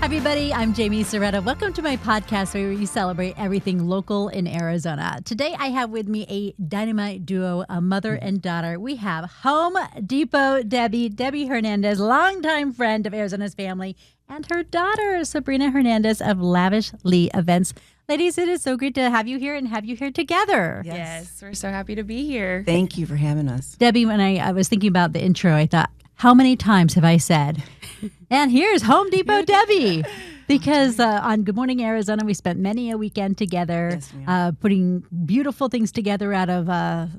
Everybody, I'm Jaime Soretta. Welcome to my podcast where we celebrate everything local in Arizona. Today I have with me a dynamite duo, a mother and daughter. We have Home Depot Debbie Hernandez, longtime friend of Arizona's family, and her daughter, Sabrina Hernandez of Lavishly Events. Ladies, it is so great to have you here and have you here together. Yes, we're so happy to be here. Thank you for having us. Debbie, when I was thinking about the intro, I thought, how many times have I said, and here's Home Depot Debbie? Because on Good Morning Arizona, we spent many a weekend together, putting beautiful things together out of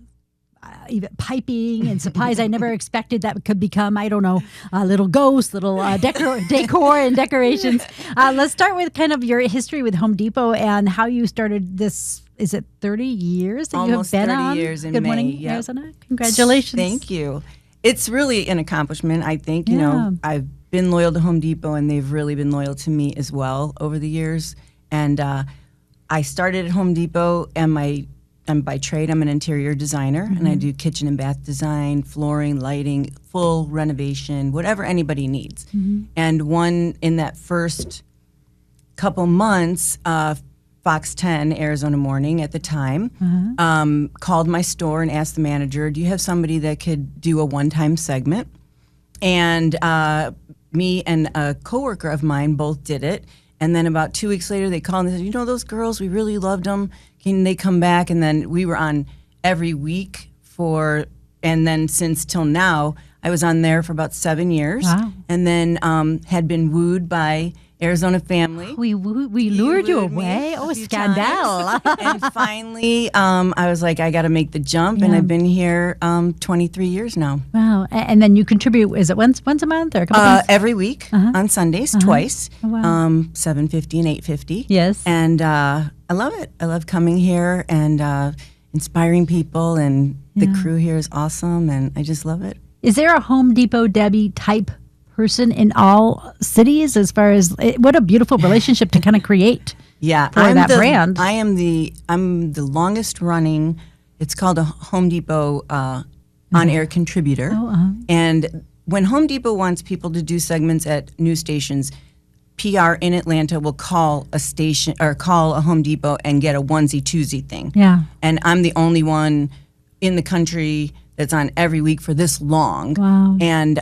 even piping and supplies I never expected that could become, I don't know, little ghosts, little decor and decorations. Let's start with kind of your history with Home Depot and how you started this. Is it 30 years that Almost you have been 30 on years in Good May. Morning Arizona? Congratulations. Thank you. It's really an accomplishment, I think. You know, I've been loyal to Home Depot, and they've really been loyal to me as well over the years. And I started at Home Depot, and I'm by trade, I'm an interior designer, and I do kitchen and bath design, flooring, lighting, full renovation, whatever anybody needs. And in that first couple months, Fox 10, Arizona Morning at the time, called my store and asked the manager, do you have somebody that could do a one-time segment? And me and a coworker of mine both did it. And then about 2 weeks later, they called and they said, you know, those girls, we really loved them. Can they come back? And then we were on every week and then since till now, I was on there for about 7 years. Wow. And then had been wooed by Arizona family. We lured you away. Oh, scandal. And finally, I was like, I got to make the jump. And I've been here 23 years now. Wow. And then you contribute, is it once a month or a couple months? Every week on Sundays, twice, 7:50 and 8:50. Yes. And I love it. I love coming here and inspiring people. And the crew here is awesome. And I just love it. Is there a Home Depot Debbie type person in all cities as far as what a beautiful relationship to kind of create for that brand? I'm the longest running, it's called a Home Depot on-air contributor. And when Home Depot wants people to do segments at news stations, PR in Atlanta will call a station or call a Home Depot and get a onesie-twosie thing. Yeah. And I'm the only one in the country that's on every week for this long. Wow. And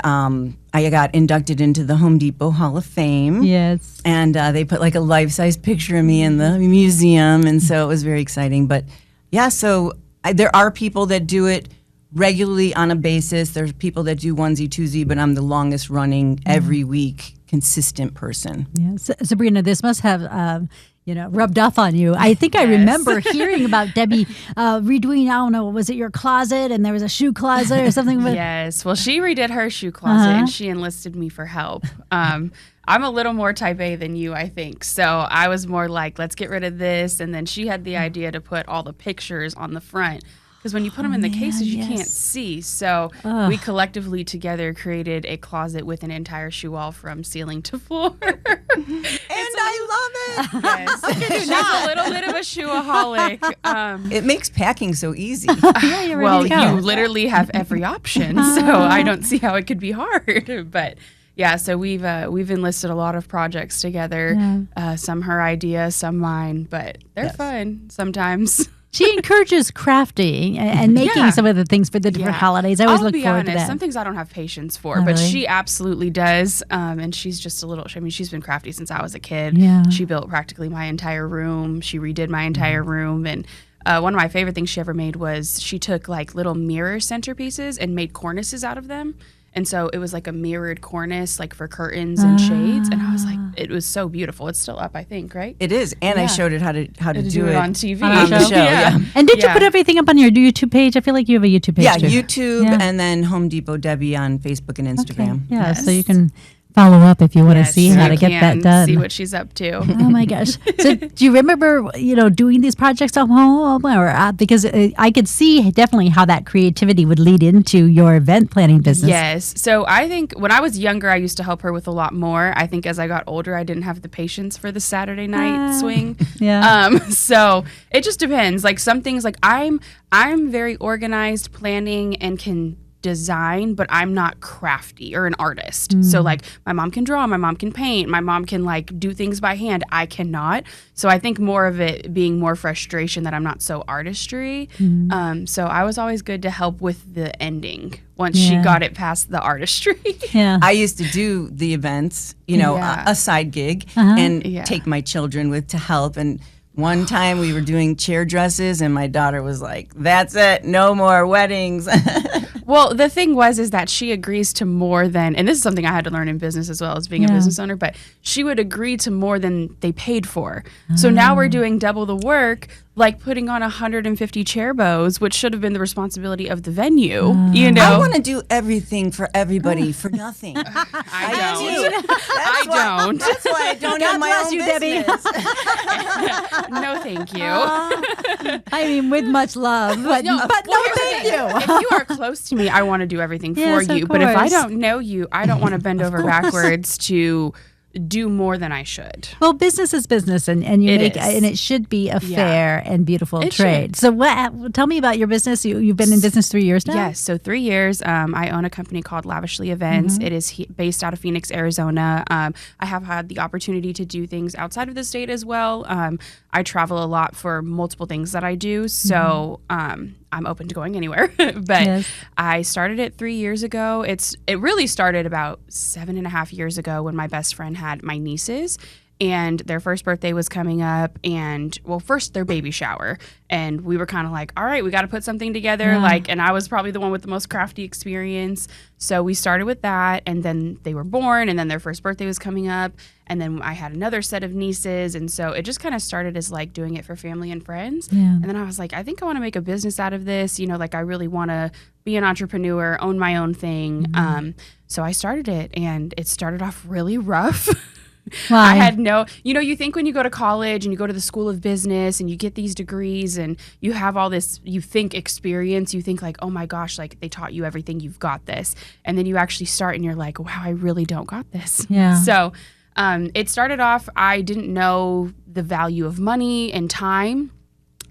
I got inducted into the Home Depot Hall of Fame. Yes. And they put like a life-size picture of me in the museum, and so it was very exciting. But yeah, so there are people that do it regularly on a basis. There's people that do onesie-twosie, but I'm the longest running every week consistent person. Yeah. Sabrina, this must have rubbed off on you. I think I remember hearing about Debbie redoing, I don't know, was it your closet and there was a shoe closet or something? Yes. Well, she redid her shoe closet and she enlisted me for help. I'm a little more type A than you, I think. So I was more like, let's get rid of this. And then she had the idea to put all the pictures on the front. Because when you put them in the cases, you can't see. So we collectively together created a closet with an entire shoe wall from ceiling to floor. And I love it. Yes. She's a little bit of a shoeaholic. It makes packing so easy. Well, you literally have every option. So I don't see how it could be hard. But yeah, so we've enlisted a lot of projects together. Some her idea, some mine. But they're fun sometimes. She encourages crafting and making some of the things for the different holidays. I always look forward to that. Some things I don't have patience for, but she absolutely does. And she's just she's been crafty since I was a kid. Yeah. She built practically my entire room. She redid my entire room. And one of my favorite things she ever made was she took like little mirror centerpieces and made cornices out of them. And so it was like a mirrored cornice, like for curtains and shades. And I was like, it was so beautiful. It's still up, I think, right? It is. And I showed it how to do it on TV. On the show. Yeah. And did you put everything up on your YouTube page? I feel like you have a YouTube page. Yeah, too. YouTube and then Home Depot Debbie on Facebook and Instagram. Okay. Yeah, so you can follow up if you want to see how to get that done. See what she's up to. Oh my gosh! So do you remember, doing these projects at home, or because I could see definitely how that creativity would lead into your event planning business? Yes. So I think when I was younger, I used to help her with a lot more. I think as I got older, I didn't have the patience for the Saturday night swing. Yeah. So it just depends. Like some things, like I'm very organized, planning, and can design, but I'm not crafty or an artist. So like my mom can draw, my mom can paint, my mom can like do things by hand. I cannot. So I think more of it being more frustration that I'm not so artistry. So I was always good to help with the ending once she got it past the artistry. I used to do the events, you know, a side gig and take my children with to help. And one time we were doing chair dresses and my daughter was like, that's it, no more weddings. Well, the thing is that she agrees to more than, and this is something I had to learn in business as well as being a business owner, but she would agree to more than they paid for. So now we're doing double the work, like putting on 150 chair bows, which should have been the responsibility of the venue, you know? I want to do everything for everybody for nothing. I don't. That's why I don't have my own business. Debbie. No, thank you. I mean, with much love, but no, thank you. If you are close to me, I want to do everything for you. But if I don't know you, I don't want to bend over backwards to do more than I should. Well, business is business, and you make and it should be a fair and beautiful trade. So, tell me about your business. You've been in business 3 years now. Yes, so 3 years. I own a company called Lavishly Events. It is based out of Phoenix, Arizona. I have had the opportunity to do things outside of the state as well. I travel a lot for multiple things that I do, so I'm open to going anywhere. But I started it 3 years ago. It really started about 7.5 years ago when my best friend had my nieces, and their first birthday was coming up, and first their baby shower, and we were kind of like, all right, we got to put something together. And I was probably the one with the most crafty experience, so we started with that, and then they were born, and then their first birthday was coming up, and then I had another set of nieces, and so it just kind of started as like doing it for family and friends. And then I was like, I think I want to make a business out of this. You know, like I really want to be an entrepreneur, own my own thing. So I started it, and it started off really rough. I had you think when you go to college and you go to the school of business and you get these degrees and you have all this, you think experience, you think like, oh my gosh, like they taught you everything, you've got this. And then you actually start and you're like, wow, I really don't got this. So it started off, I didn't know the value of money and time.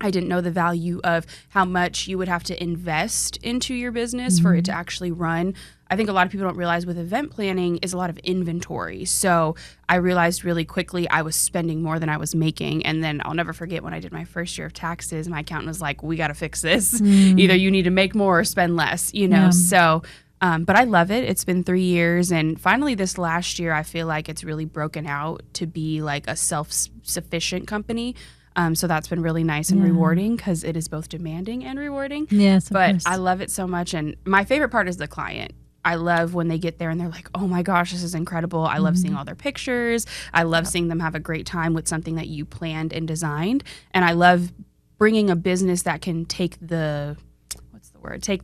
I didn't know the value of how much you would have to invest into your business for it to actually run. I think a lot of people don't realize with event planning is a lot of inventory. So I realized really quickly I was spending more than I was making. And then I'll never forget when I did my first year of taxes, my accountant was like, we got to fix this. Either you need to make more or spend less, you know? So, but I love it. It's been 3 years. And finally this last year, I feel like it's really broken out to be like a self-sufficient company. So that's been really nice and rewarding because it is both demanding and rewarding. Yes, but course. I love it so much. And my favorite part is the client. I love when they get there and they're like, oh my gosh, this is incredible. I love seeing all their pictures. I love seeing them have a great time with something that you planned and designed. And I love bringing a business that can take the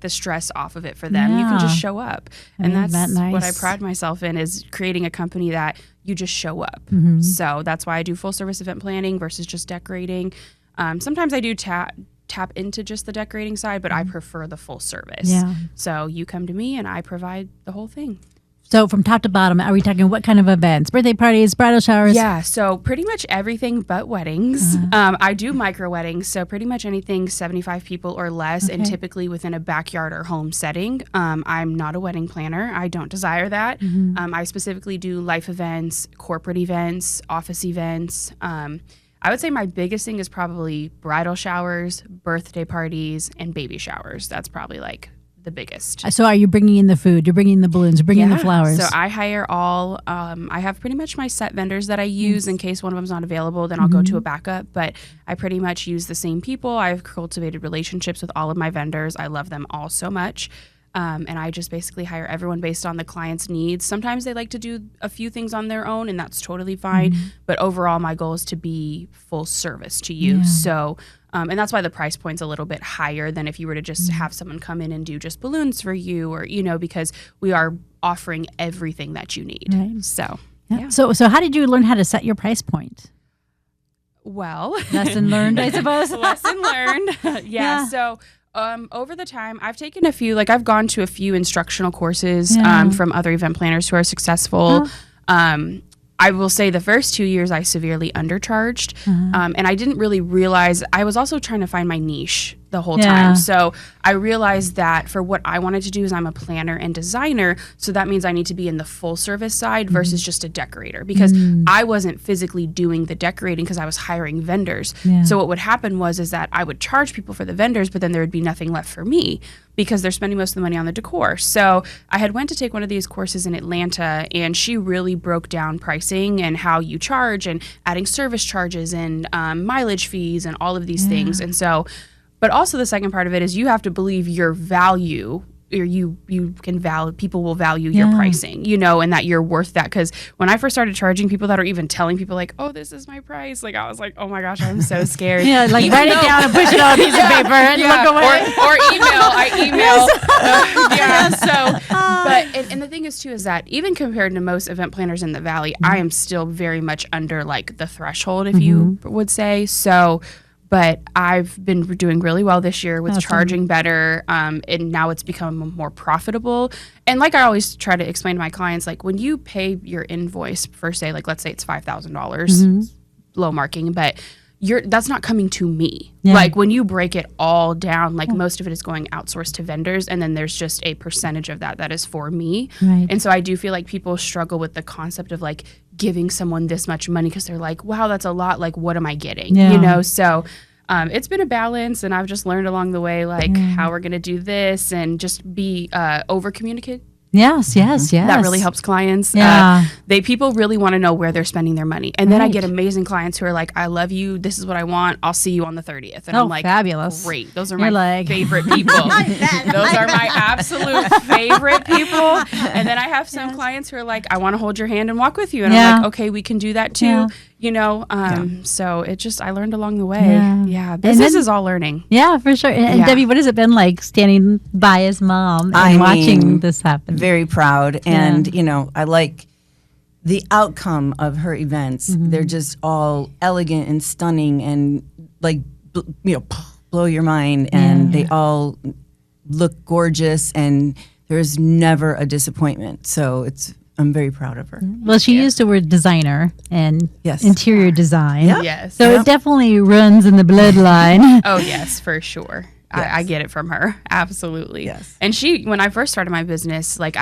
stress off of it for them. You can just show up. And that's nice. What I pride myself in is creating a company that you just show up. So that's why I do full service event planning versus just decorating. Sometimes I do tap into just the decorating side, but I prefer the full service. So you come to me and I provide the whole thing. So from top to bottom, are we talking what kind of events? Birthday parties, bridal showers? Yeah, so pretty much everything but weddings. I do micro weddings, so pretty much anything 75 people or less, and typically within a backyard or home setting. I'm not a wedding planner. I don't desire that. I specifically do life events, corporate events, office events. I would say my biggest thing is probably bridal showers, birthday parties, and baby showers. That's probably like the biggest. So are you bringing in the food? You're bringing in the balloons, you're bringing in the flowers? So I hire all, I have pretty much my set vendors that I use in case one of them's not available, then I'll go to a backup. But I pretty much use the same people. I've cultivated relationships with all of my vendors. I love them all so much. And I just basically hire everyone based on the client's needs. Sometimes they like to do a few things on their own, and that's totally fine. But overall, my goal is to be full service to you. So, and that's why the price point's a little bit higher than if you were to just have someone come in and do just balloons for you, or, you know, because we are offering everything that you need. So, So how did you learn how to set your price point? Well, lesson learned, I suppose. Lesson learned. So, over the time, I've taken I've gone to a few instructional courses from other event planners who are successful. I will say the first 2 years I severely undercharged, and I didn't really realize I was also trying to find my niche. the whole time. So I realized that for what I wanted to do is I'm a planner and designer. So that means I need to be in the full service side versus just a decorator, because I wasn't physically doing the decorating because I was hiring vendors. So what would happen is that I would charge people for the vendors, but then there would be nothing left for me because they're spending most of the money on the decor. So I had went to take one of these courses in Atlanta, and she really broke down pricing and how you charge and adding service charges and mileage fees and all of these things. And so, but also the second part of it is you have to believe your value, or you can value, people will value your pricing, you know, and that you're worth that. Because when I first started charging people that are even telling people like, oh, this is my price, like I was like, oh my gosh, I'm so scared. Like write it down and push it on a piece of paper and look away. Or email. I email. But and the thing is too is that even compared to most event planners in the Valley, I am still very much under like the threshold, if you would say. So but I've been doing really well this year with charging better, and now it's become more profitable. And like I always try to explain to my clients, like when you pay your invoice for, say, like let's say it's $5,000, low marking, but that's not coming to me. Like when you break it all down, like most of it is going outsourced to vendors, and then there's just a percentage of that is for me. And so I do feel like people struggle with the concept of like giving someone this much money because they're like, wow, that's a lot. Like, what am I getting? You know, so it's been a balance, and I've just learned along the way, like how we're going to do this and just be over communicate. Yes. That really helps clients. People really want to know where they're spending their money. And then I get amazing clients who are like, I love you. This is what I want. I'll see you on the 30th. And I'm like, fabulous. Great. Those are my favorite people. Those are my absolute favorite people. And then I have some clients who are like, I want to hold your hand and walk with you. And I'm like, okay, we can do that too. You know, so it just, I learned along the way. Business is all learning. Yeah, for sure. And Debbie, what has it been like standing by as mom and watching this happen? Very proud. And, you know, I like the outcome of her events. They're just all elegant and stunning and like, you know, blow your mind. And they all look gorgeous, and there's never a disappointment. So I'm very proud of her. Well, she used the word designer and interior design. So it definitely runs in the bloodline. Oh, yes, for sure. I get it from her. Absolutely. And when I first started my business, like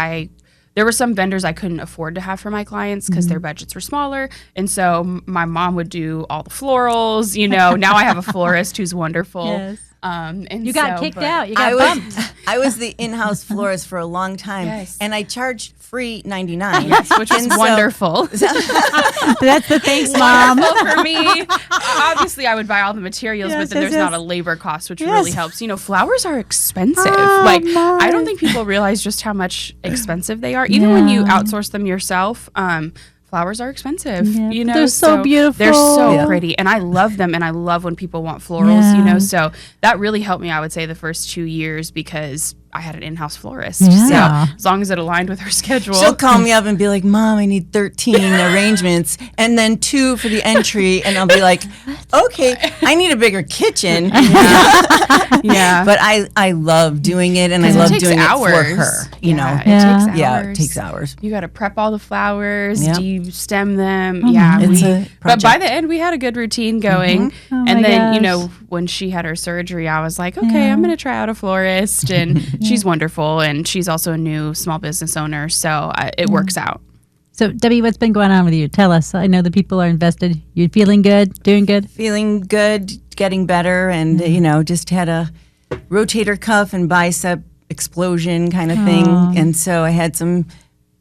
there were some vendors I couldn't afford to have for my clients because their budgets were smaller. And so my mom would do all the florals, you know. Now I have a florist who's wonderful. And you got kicked out. You got bumped. I was the in-house florist for a long time, and I charged free $99, which was wonderful. That's the thanks, Mom. For me, obviously, I would buy all the materials, but then there's not a labor cost, which really helps. You know, flowers are expensive. I don't think people realize just how much expensive they are, even when you outsource them yourself. Flowers are expensive, you know. They're so beautiful. They're so pretty, and I love them, and I love when people want florals, you know. So that really helped me, I would say, the first 2 years because I had an in-house florist. So as long as it aligned with her schedule. She'll call me up and be like, Mom, I need 13 arrangements and then 2 for the entry. And I'll be like, okay, I need a bigger kitchen. But I love doing it, and I love doing it for her. You know, it takes hours. Yeah, it takes hours. You got to prep all the flowers. Do you stem them? But by the end, we had a good routine going. And then, you know, when she had her surgery, I was like, okay, I'm going to try out a florist. And she's wonderful, and she's also a new small business owner, so it works out. So, Debbie, what's been going on with you? Tell us. I know the people are invested. You feeling good? Doing good? Feeling good, getting better, and, you know, just had a rotator cuff and bicep explosion kind of thing. And so I had some,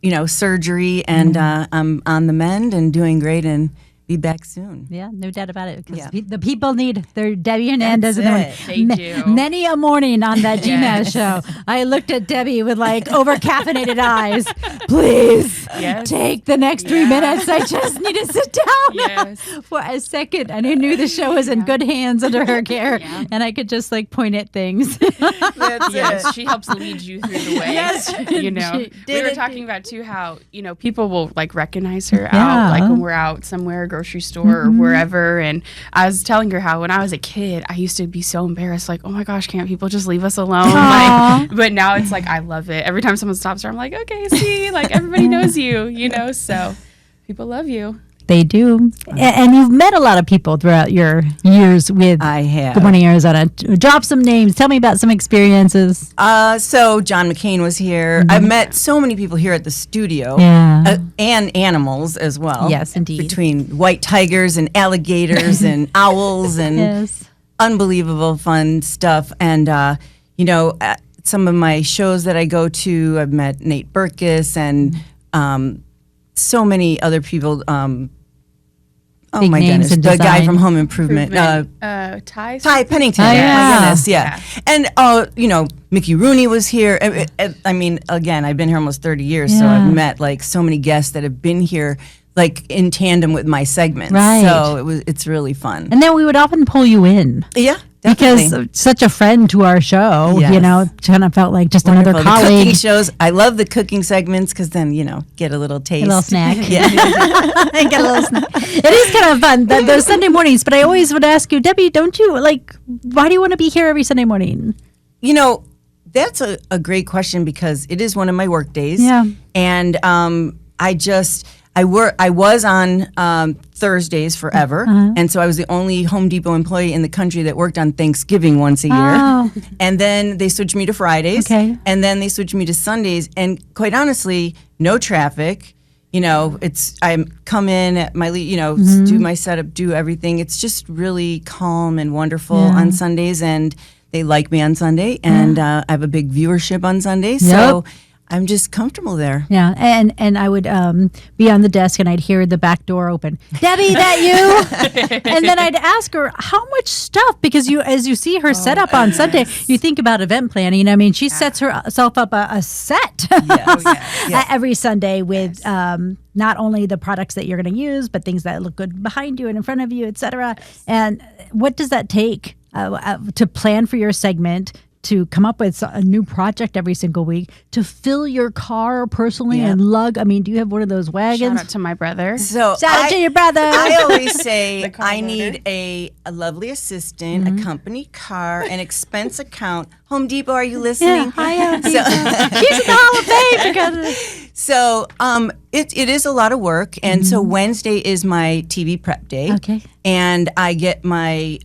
you know, surgery, and I'm on the mend and doing great, and be back soon. Yeah, no doubt about it. Because the people need their Debbie Hernandez. They do. Many a morning on that GMAZ show, I looked at Debbie with like over-caffeinated eyes. Please take the next 3 minutes. I just need to sit down for a second. And I knew the show was in good hands under her care. And I could just like point at things. She helps lead you through the way. You know, we were talking about too how, you know, people will like recognize her out, like when we're out somewhere, grocery store or wherever. And I was telling her how when I was a kid, I used to be so embarrassed, like, oh my gosh, can't people just leave us alone? Like, but now it's like, I love it. Every time someone stops her, I'm like, okay, see, like everybody knows you, you know, so people love you. They do. And you've met a lot of people throughout your years with I have. Good Morning Arizona. Drop some names. Tell me about some experiences. So John McCain was here. I've met so many people here at the studio. Yeah. And animals as well. Yes, indeed. Between white tigers and alligators and owls and Yes. unbelievable fun stuff. And, at some of my shows that I go to, I've met Nate Berkus and so many other people. Oh Big my names goodness, in the guy design. from Home Improvement. Ty Pennington. Oh, My yeah. goodness, yeah. And, Mickey Rooney was here. I mean, again, I've been here almost 30 years, so Yeah. I've met like so many guests that have been here like in tandem with my segments. Right. So it's really fun. And then we would often pull you in. Yeah, definitely. Because such a friend to our show, Yes. kind of felt like just Wonderful. another The cooking colleague. shows. I love the cooking segments because then, get a little taste. A little snack. Yeah. Get a little snack. It is kind of fun, those Sunday mornings. But I always would ask you, Debbie, don't you, why do you want to be here every Sunday morning? That's a great question because it is one of my work days. Yeah. And I was on Thursdays forever, and so I was the only Home Depot employee in the country that worked on Thanksgiving once a year. Oh. And then they switched me to Fridays, Okay. and then they switched me to Sundays. And quite honestly, no traffic. I come in at my, do my setup, do everything. It's just really calm and wonderful on Sundays, and they like me on Sunday, and I have a big viewership on Sunday, so I'm just comfortable there. Yeah, and I would be on the desk and I'd hear the back door open. Debbie, that you? And then I'd ask her how much stuff, because as you see her set up on Sunday, you think about event planning. I mean, she sets herself up a set every Sunday with not only the products that you're going to use, but things that look good behind you and in front of you, et cetera. And what does that take to plan for your segment, to come up with a new project every single week, to fill your car personally and lug? I mean, do you have one of those wagons? Shout out to my brother. So Shout out to your brother. I always say car I loader. need a lovely assistant, a company car, an expense account. Home Depot, are you listening? Hi, Home Depot. She's in the Hall of Fame because So it is a lot of work, and so Wednesday is my TV prep day. Okay. And I get my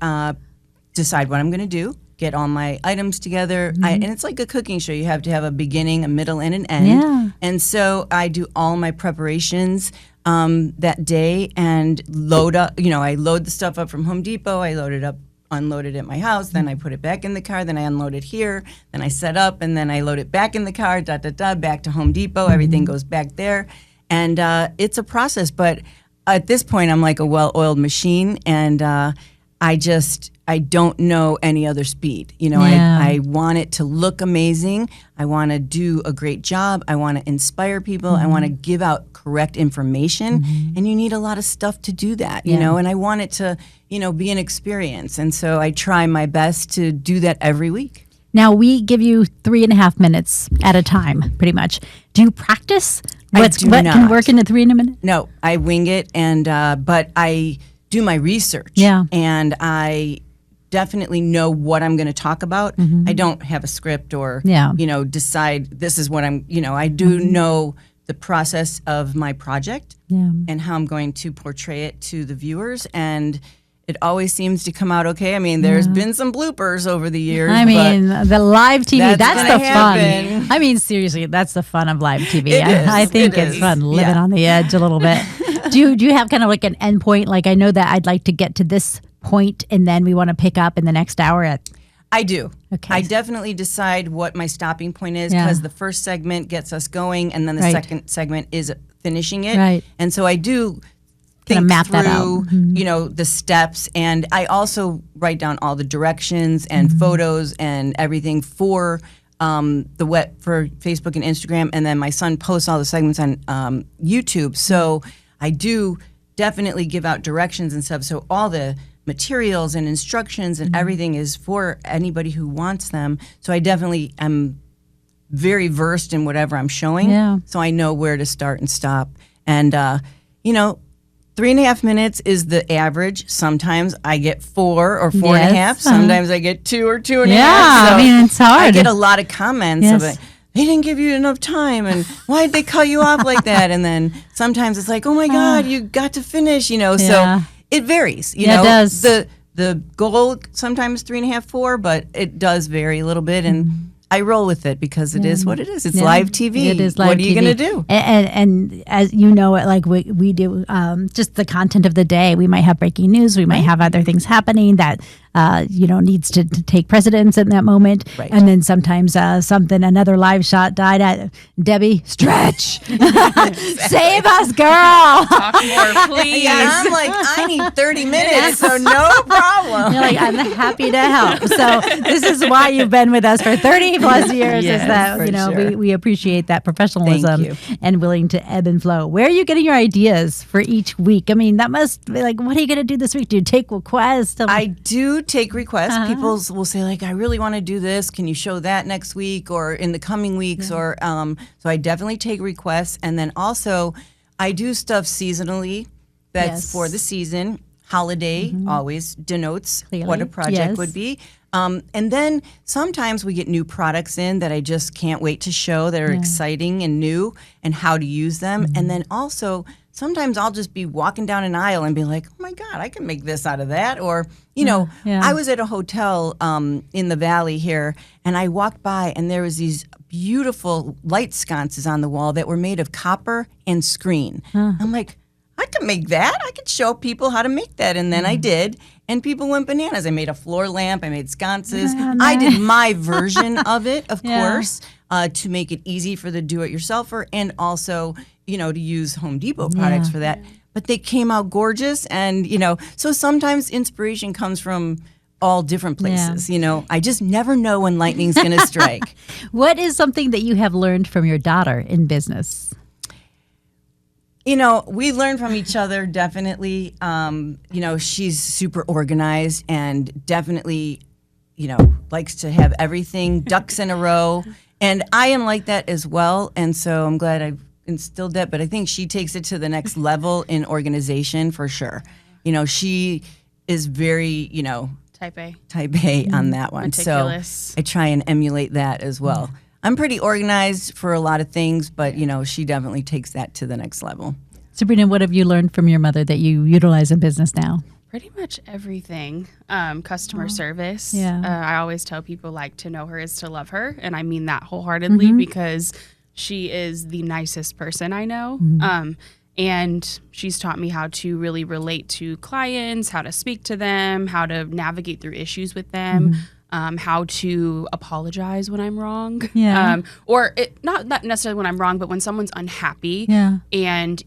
decide what I'm going to do, get all my items together, and it's like a cooking show. You have to have a beginning, a middle, and an end. Yeah. And so I do all my preparations that day and load up. I load the stuff up from Home Depot. I load it up, unload it at my house. Then I put it back in the car. Then I unload it here. Then I set up, and then I load it back in the car. Back to Home Depot. Everything goes back there, and it's a process. But at this point, I'm like a well-oiled machine, and I don't know any other speed. I want it to look amazing. I want to do a great job. I want to inspire people. I want to give out correct information. And you need a lot of stuff to do that, and I want it to, be an experience. And so I try my best to do that every week. now we give you 3.5 minutes at a time, pretty much. Do you practice what can work in a 3 minute? No, I wing it, and but I do my research. Yeah. And I definitely know what I'm going to talk about. I don't have a script or, decide this is what I do know the process of my project and how I'm going to portray it to the viewers. And it always seems to come out okay. I mean, there's been some bloopers over the years. I mean, the live TV, that's the happen. fun. I mean, seriously, that's the fun of live TV. It is. I think it's fun living on the edge a little bit. Do you have kind of like an end point? Like, I know that I'd like to get to this point and then we want to pick up in the next hour at... I do. Okay. I definitely decide what my stopping point is because the first segment gets us going and then the second segment is finishing it. Right. And so I do think map through, that out. the steps, and I also write down all the directions and photos and everything for for Facebook and Instagram, and then my son posts all the segments on YouTube. So I do definitely give out directions and stuff. So all the materials and instructions and everything is for anybody who wants them. So I definitely am very versed in whatever I'm showing. Yeah. So I know where to start and stop. And 3.5 minutes is the average. Sometimes I get 4 or 4.5. Sometimes I get 2 or 2.5. Yeah, So I mean, it's hard. I get a lot of comments of it. they didn't give you enough time, and why did they cut you off like that? And then sometimes it's like, oh my God, you got to finish, so it varies, It does. The goal sometimes 3.5, 4, but it does vary a little bit, and I roll with it because it is what it is. It's live TV. It is live TV. What are you going to do? And as you know, like we do, just the content of the day. We might have breaking news. We might have other things happening that needs to take precedence in that moment. Right. And then sometimes another live shot died at. Debbie, stretch, save us, girl. Talk more, please. Yeah, I'm like, I need 30 minutes, so no problem. You're like, I'm happy to help. So this is why you've been with us for 30 plus years. Yes, is that for sure. we appreciate that professionalism and willing to ebb and flow. Where are you getting your ideas for each week? I mean, that must be like, what are you going to do this week? Do you take requests? I do take requests. People will say, like, I really want to do this. Can you show that next week or in the coming weeks? Or so I definitely take requests. And then also I do stuff seasonally that's for the season. Holiday always denotes what a project would be. And then sometimes we get new products in that I just can't wait to show that are exciting and new and how to use them. And then also sometimes I'll just be walking down an aisle and be like, oh my God, I can make this out of that. Or, I was at a hotel in the valley here and I walked by and there was these beautiful light sconces on the wall that were made of copper and screen. I'm like, I could make that. I could show people how to make that. And then I did. And people went bananas. I made a floor lamp. I made sconces. I did my version of it, of course, to make it easy for the do-it-yourselfer and also, to use Home Depot products for that. But they came out gorgeous. And, so sometimes inspiration comes from all different places. I just never know when lightning's going to strike. What is something that you have learned from your daughter in business? We learn from each other, definitely. She's super organized and definitely, likes to have everything ducks in a row. And I am like that as well. And so I'm glad I've instilled that. But I think she takes it to the next level in organization for sure. She is very, Type A on that one. Meticulous. So I try and emulate that as well. I'm pretty organized for a lot of things, but, she definitely takes that to the next level. Sabrina, what have you learned from your mother that you utilize in business now? Pretty much everything. Customer service. Yeah. I always tell people, like, to know her is to love her. And I mean that wholeheartedly because she is the nicest person I know. And she's taught me how to really relate to clients, how to speak to them, how to navigate through issues with them. How to apologize when I'm wrong. Or not necessarily when I'm wrong, but when someone's unhappy. And,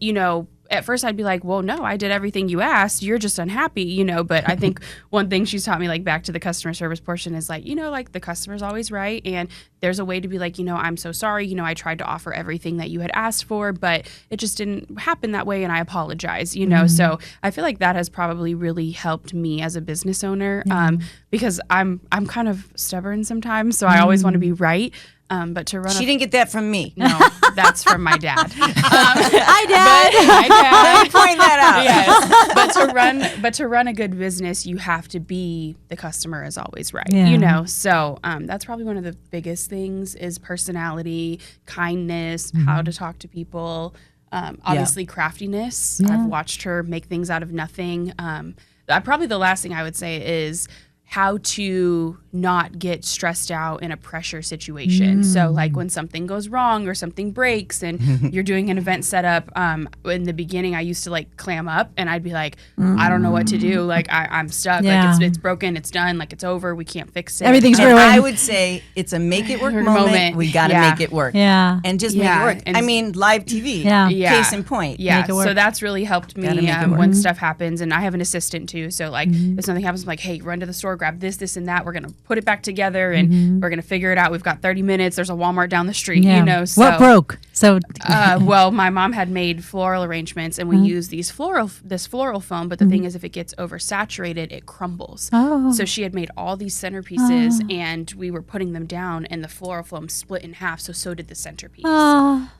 at first I'd be like, well, no, I did everything you asked. You're just unhappy, But I think one thing she's taught me, like, back to the customer service portion is like, like the customer's always right. And there's a way to be like, I'm so sorry. I tried to offer everything that you had asked for, but it just didn't happen that way. And I apologize, So I feel like that has probably really helped me as a business owner because I'm kind of stubborn sometimes. So I always want to be right. But to run, she didn't get that from me. No, that's from my dad. Hi, Dad. Hi, Dad. Let me point that out. Yes, but to run a good business, you have to be the customer is always right. So that's probably one of the biggest things is personality, kindness, how to talk to people. Obviously, craftiness. I've watched her make things out of nothing. Probably the last thing I would say is how to not get stressed out in a pressure situation. So like when something goes wrong or something breaks and you're doing an event setup, in the beginning I used to like clam up and I'd be like, I don't know what to do. Like I'm stuck. Like it's broken, it's done, like it's over, we can't fix it. Everything's ruined. I would say it's a make it work moment. We got to make it work. And just make it work. And I mean, live TV, case in point. So that's really helped me when stuff happens. And I have an assistant too. So like if something happens, I'm like, hey, run to the store, grab this, and that. We're going to put it back together and we're going to figure it out. We've got 30 minutes. There's a Walmart down the street, So, what broke? So, well, my mom had made floral arrangements and we use this floral foam. But the thing is, if it gets oversaturated, it crumbles. So she had made all these centerpieces and we were putting them down and the floral foam split in half. So did the centerpiece.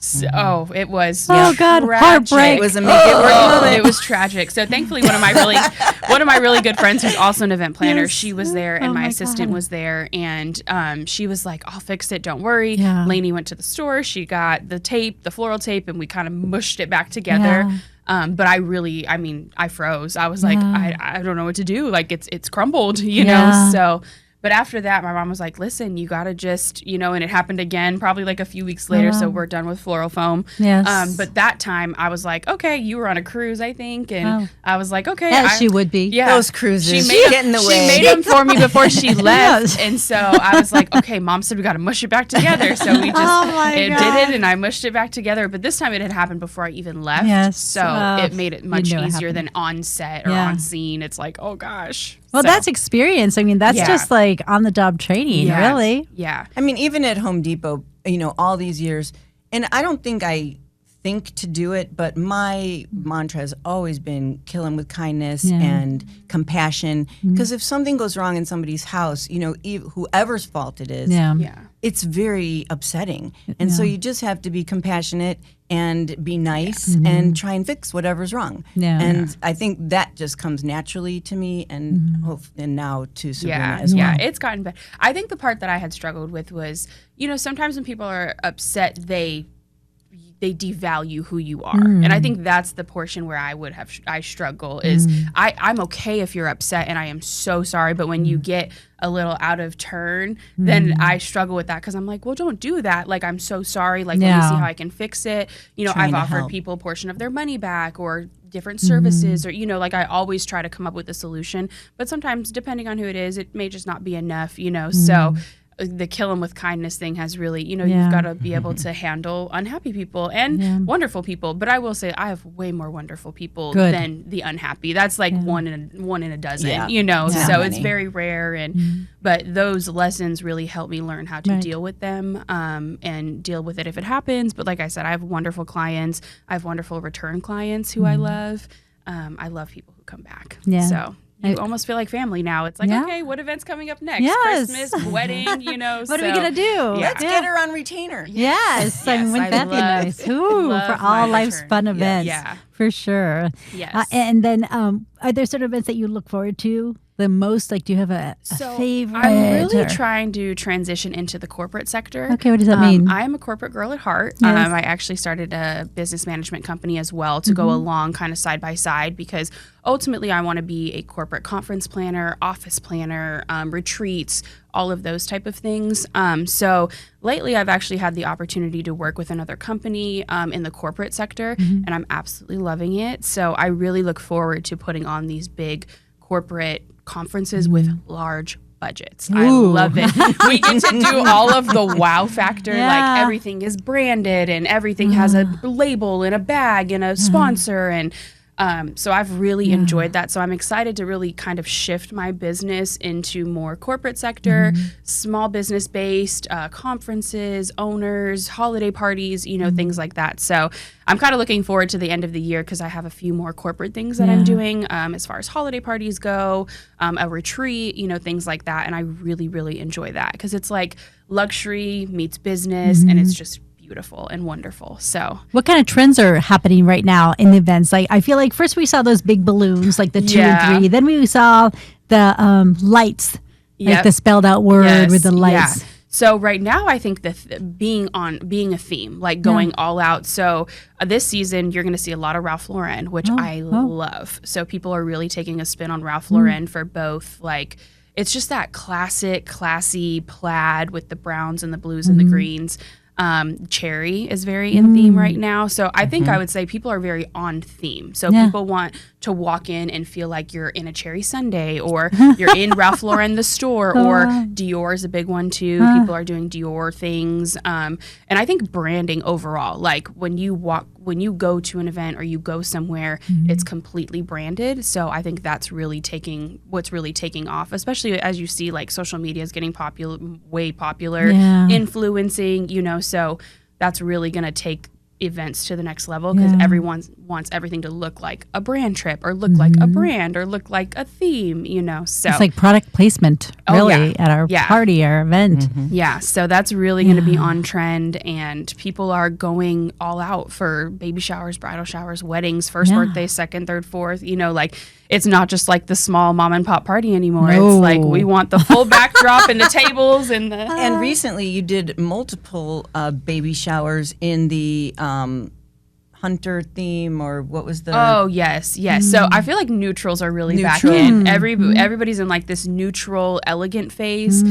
So it was God, heartbreak. It was a make it work moment. It was tragic. So thankfully, one of my really good friends who's also an event planner, she she was there and my assistant was there, and she was like, I'll fix it, don't worry. Yeah. Lainey went to the store, she got the tape, the floral tape, and we kind of mushed it back together. But I froze. I was like, I don't know what to do. Like it's crumbled, you know? So, but after that, my mom was like, listen, you got to just, you know, and it happened again, probably like a few weeks later. So we're done with floral foam. Yes. But that time I was like, okay, you were on a cruise, I think. And I was like, okay. As she would be. Yeah. Those cruises. She get in the way. She made them for me before she left. Yes. And so I was like, okay, Mom said we got to mush it back together. So we just did it, and I mushed it back together. But this time it had happened before I even left. Yes. So it made it much easier than on set or on scene. It's like, oh gosh. Well, that's experience. I mean, that's just like on the job training, really. Yeah. I mean, even at Home Depot, you know, all these years, and I don't think I think to do it, but my mantra has always been kill 'em with kindness and compassion. Because if something goes wrong in somebody's house, you know, whoever's fault it is, it's very upsetting. And so you just have to be compassionate and be nice and try and fix whatever's wrong. And I think that just comes naturally to me and and now to Sabrina as well. Yeah, it's gotten better. I think the part that I had struggled with was, you know, sometimes when people are upset, they devalue who you are. And I think that's the portion where I struggle is I'm okay if you're upset and I am so sorry, but when you get a little out of turn, then I struggle with that because I'm like, well, don't do that. Like, I'm so sorry. Like, let me see how I can fix it. You know, I've offered people a portion of their money back or different services or, you know, like I always try to come up with a solution, but sometimes depending on who it is, it may just not be enough, you know, so the kill 'em with kindness thing has really, you know, you've got to be able to handle unhappy people and wonderful people. But I will say I have way more wonderful people than the unhappy. That's like one in a dozen, you know, so it's very rare. And but those lessons really help me learn how to deal with them and deal with it if it happens. But like I said, I have wonderful clients. I have wonderful return clients who I love. I love people who come back. So you almost feel like family now. It's like, okay, what event's coming up next? Christmas, wedding, you know. What are we going to do? Let's get her on retainer. Yes. I mean, wouldn't that be nice? Ooh, for all life's fun events. Yeah. For sure. Yes. And then are there sort of events that you look forward to the most? Like, do you have a favorite? I'm really trying to transition into the corporate sector. Okay, what does that mean? I am a corporate girl at heart. Yes. I actually started a business management company as well to go along kind of side by side because ultimately I want to be a corporate conference planner, office planner, retreats, all of those type of things. So lately I've actually had the opportunity to work with another company in the corporate sector and I'm absolutely loving it. So I really look forward to putting on these big corporate conferences with large budgets. I love it. We get to do all of the wow factor. Like everything is branded and everything has a label and a bag and a sponsor and so I've really enjoyed that. So I'm excited to really kind of shift my business into more corporate sector, small business based, conferences, owners, holiday parties, you know, things like that. So I'm kind of looking forward to the end of the year because I have a few more corporate things that I'm doing as far as holiday parties go, a retreat, you know, things like that. And I really, really enjoy that because it's like luxury meets business and it's just beautiful and wonderful. So what kind of trends are happening right now in the events? Like, I feel like first we saw those big balloons, like the 2 and 3. Then we saw the lights, like the spelled out word with the lights. Yeah. So right now, I think being a theme, like going all out. So this season, you're going to see a lot of Ralph Lauren, which I love. So people are really taking a spin on Ralph Lauren for both, like, it's just that classic, classy plaid with the browns and the blues and the greens. Cherry is very in theme right now. So I think I would say people are very on theme. So people want to walk in and feel like you're in a cherry sundae or you're in Ralph Lauren the store or Dior is a big one too. People are doing Dior things. And I think branding overall, like when you go to an event or you go somewhere, it's completely branded. So I think that's really taking off, especially as you see like social media is getting way popular, influencing, you know, so that's really going to take events to the next level because everyone wants everything to look like a brand trip or look like a brand or look like a theme, so it's like product placement really at our party, our event. Yeah, so that's really going to be on trend, and people are going all out for baby showers, bridal showers, weddings, first birthday, second, third, fourth, like it's not just like the small mom and pop party anymore. It's like we want the full backdrop and the tables and the and recently you did multiple baby showers in the hunter theme, or what was the yes so I feel like neutrals are really back in. Everybody's in like this neutral elegant phase.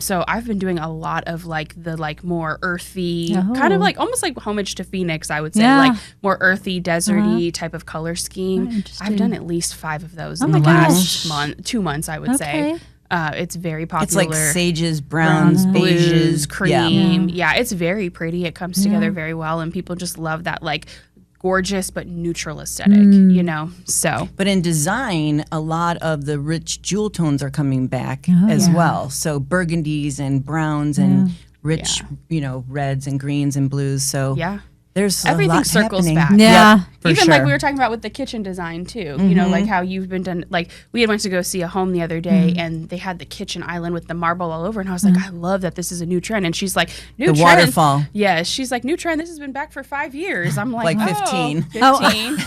So I've been doing a lot of like the more earthy kind of like almost like homage to Phoenix, I would say, like more earthy, deserty type of color scheme. I've done at least 5 of those in the last 2 months, I would say. It's very popular. It's like sages, browns, beiges, cream. Yeah, it's very pretty. It comes together very well, and people just love that like gorgeous but neutral aesthetic, So, but in design, a lot of the rich jewel tones are coming back as well. So burgundies and browns and rich, reds and greens and blues. So there's everything a lot circles happening. back. Yeah, even like we were talking about with the kitchen design too. Like how you've been done. Like we had went to go see a home the other day, and they had the kitchen island with the marble all over, and I was like, I love that this is a new trend. And she's like, new trend. Waterfall. Yeah, she's like, new trend. This has been back for 5 years. I'm like 15. 15.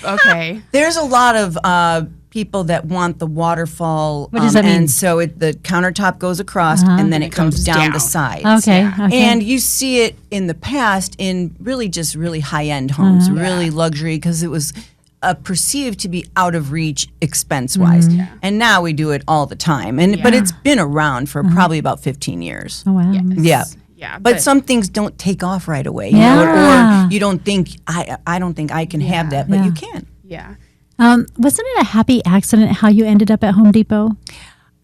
Okay. There's a lot of people that want the waterfall. What does that mean? And so the countertop goes across and then it comes down the sides. Okay. And you see it in the past in really high-end homes, really luxury, because it was perceived to be out of reach expense-wise. And now we do it all the time. But it's been around for probably about 15 years. Oh, wow. Yes. Yeah. But some things don't take off right away. Or you don't think, I don't think I can have that, but you can. Yeah. Wasn't it a happy accident how you ended up at Home Depot?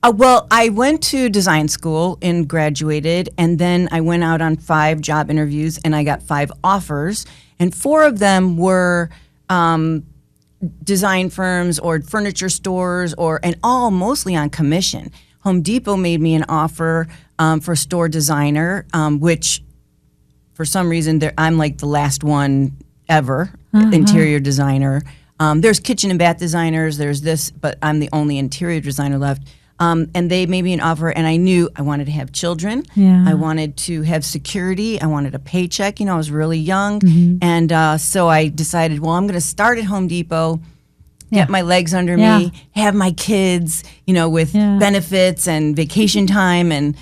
Well, I went to design school and graduated, and then I went out on 5 job interviews, and I got 5 offers, and 4 of them were design firms or furniture stores, and all mostly on commission. Home Depot made me an offer for store designer, which for some reason I'm like the last one ever, interior designer. There's kitchen and bath designers, there's this, but I'm the only interior designer left. And they made me an offer, and I knew I wanted to have children. I wanted to have security. I wanted a paycheck. I was really young. And so I decided, well, I'm going to start at Home Depot, get my legs under me, have my kids, with benefits and vacation time. And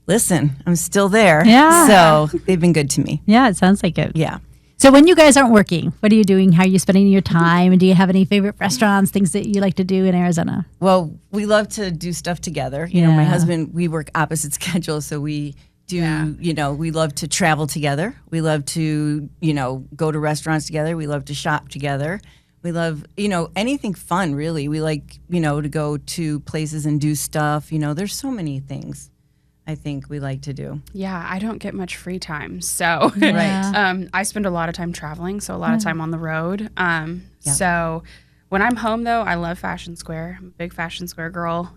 listen, I'm still there. So they've been good to me. Yeah, it sounds like it. Yeah. So when you guys aren't working, what are you doing? How are you spending your time? And do you have any favorite restaurants, things that you like to do in Arizona? Well, we love to do stuff together. My husband, we work opposite schedules, so we do, we love to travel together. We love to, go to restaurants together. We love to shop together. We love, anything fun, really. We like, to go to places and do stuff. There's so many things I think we like to do. Yeah, I don't get much free time. So I spend a lot of time traveling, so a lot of time on the road. So when I'm home, though, I love Fashion Square. I'm a big Fashion Square girl,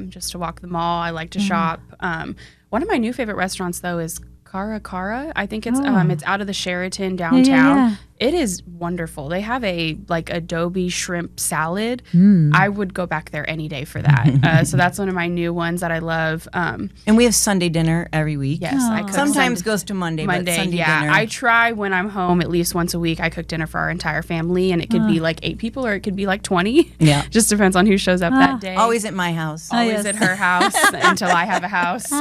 just to walk the mall. I like to shop. One of my new favorite restaurants, though, is Cara. I think it's out of the Sheraton downtown. It is wonderful. They have a adobe shrimp salad. I would go back there any day for that. So that's one of my new ones that I love. And we have Sunday dinner every week. Yes, I cook sometimes goes to Monday, but Sunday dinner. I try when I'm home at least once a week. I cook dinner for our entire family, and it could be like 8 people or it could be like 20. Yeah, just depends on who shows up that day. Always at my house. Always at her house until I have a house.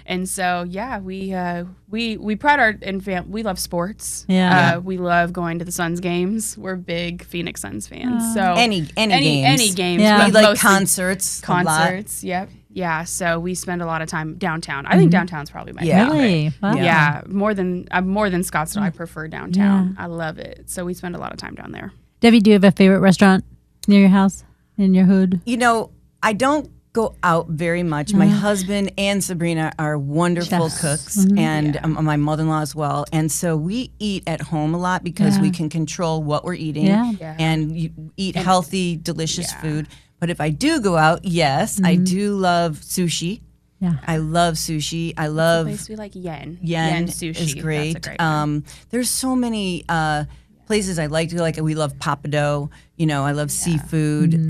And so we pride our we love sports. We love going to the Suns games. We're big Phoenix Suns fans. So any games. Yeah. We like concerts. Yep. Yeah. So we spend a lot of time downtown. I think downtown's probably my favorite. Really? Wow. Yeah. More than Scottsdale. I prefer downtown. I love it. So we spend a lot of time down there. Debbie, do you have a favorite restaurant near your house, in your hood? I don't go out very much. My husband and Sabrina are wonderful cooks, and my mother-in-law as well. And so we eat at home a lot because we can control what we're eating and you eat healthy, delicious food. But if I do go out, I do love sushi. Yeah. I love sushi. I love place we like Yen. Yen Sushi is great. That's a great one. There's so many places I like to go. Like we love Papado. I love seafood.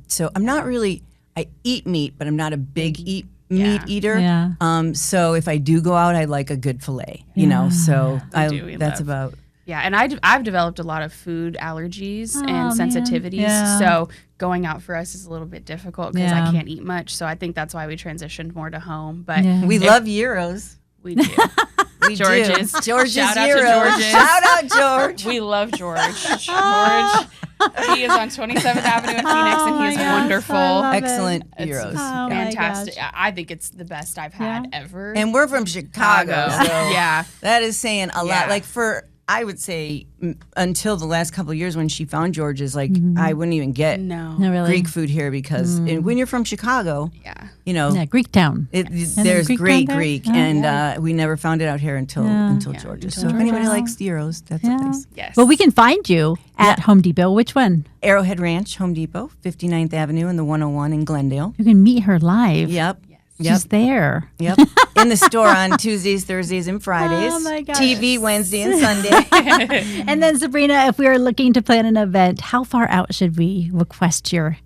So I'm not really. I eat meat, but I'm not a big meat eater. Yeah. So if I do go out, I like a good fillet. So that's about. Yeah, and I've developed a lot of food allergies and sensitivities. Yeah. So going out for us is a little bit difficult because I can't eat much. So I think that's why we transitioned more to home. But we love gyros. We do. George's. George's Shout out gyros. to George's. Shout out George. We love George. George. He is on 27th Avenue in Phoenix, and he is wonderful. Excellent gyros. Fantastic. I think it's the best I've had ever. And we're from Chicago. So yeah. That is saying a lot. Like I would say until the last couple of years when she found George's, like I wouldn't even get Greek food here because when you're from Chicago, Greek town. There's great Greek, and we never found it out here until George's. So if anybody likes gyros, that's a place. Yes. Well, we can find you at Home Depot. Which one? Arrowhead Ranch, Home Depot, 59th Avenue and the 101 in Glendale. You can meet her live. Yep. She's there. Yep. In the store on Tuesdays, Thursdays, and Fridays. Oh my gosh. TV Wednesday and Sunday. And then Sabrina, if we are looking to plan an event, how far out should we request your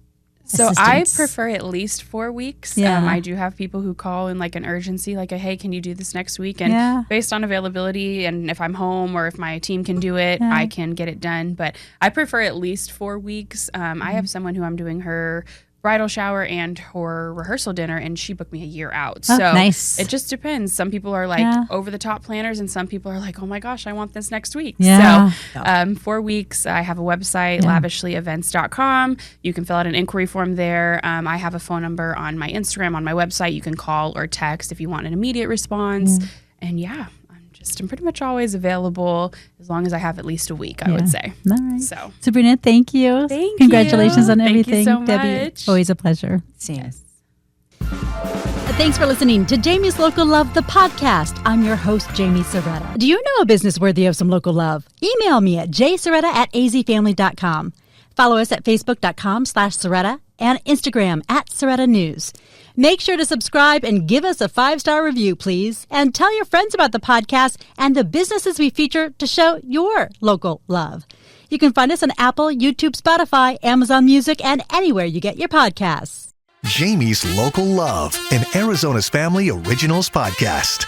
So assistance? I prefer at least 4 weeks. Yeah. I do have people who call in like an urgency, like, hey, can you do this next week? And based on availability and if I'm home or if my team can do it, I can get it done. But I prefer at least 4 weeks. I have someone who I'm doing her bridal shower and her rehearsal dinner, and she booked me a year out. So nice. It just depends. Some people are like over the top planners, and some people are like, oh my gosh, I want this next week. Yeah. So 4 weeks. I have a website, lavishlyevents.com. You can fill out an inquiry form there. I have a phone number on my Instagram, on my website. You can call or text if you want an immediate response. And I'm pretty much always available as long as I have at least a week, I would say. All right. So, Sabrina, thank you. Congratulations on everything. Thank you so Debbie, much. always a pleasure. Same. Yes. Thanks for listening to Jamie's Local Love, the podcast. I'm your host, Jamie Soretta. Do you know a business worthy of some local love? Email me at jsoretta@azfamily.com. Follow us at facebook.com/Soretta and Instagram @Soretta News. Make sure to subscribe and give us a 5-star review, please. And tell your friends about the podcast and the businesses we feature to show your local love. You can find us on Apple, YouTube, Spotify, Amazon Music, and anywhere you get your podcasts. Jamie's Local Love, an Arizona's Family Originals podcast.